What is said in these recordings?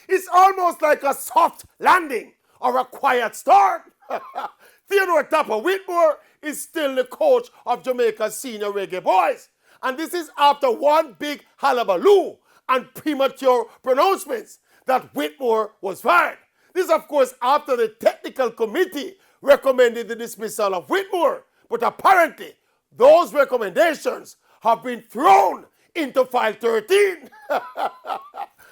It's almost like a soft landing or a quiet start. Theodore Tappa Whitmore is still the coach of Jamaica's senior reggae boys. And this is after one big hullabaloo and premature pronouncements that Whitmore was fired. This, of course, after the technical committee recommended the dismissal of Whitmore. But apparently, those recommendations have been thrown into file 13.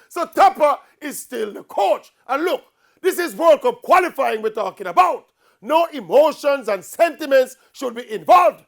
So Tappa is still the coach. And look, this is World Cup qualifying we're talking about. No emotions and sentiments should be involved.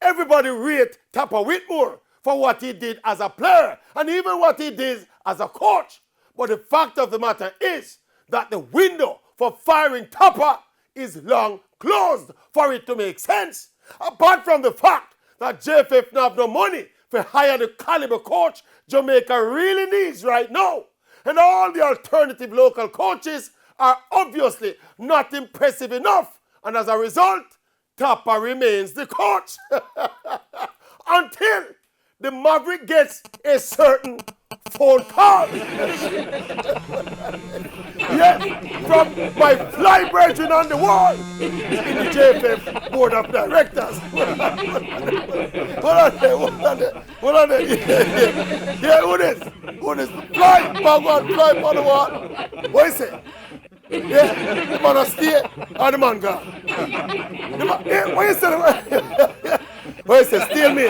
Everybody rate Tappa Whitmore for what he did as a player and even what he did as a coach. But the fact of the matter is that the window for firing Tappa is long closed for it to make sense. Apart from the fact that JFF now have no money to hire the caliber coach Jamaica really needs right now. And all the alternative local coaches are obviously not impressive enough. And as a result, Tappa remains the coach until the Maverick gets a certain phone call. Yes, from my fly brethren on the wall in the JFF board of directors. Hold on there. Yeah, who this? Fly, bag on, fly on the wall. What is it? Yeah, the man will stay or the man gone. What you say? What you say? Steal me.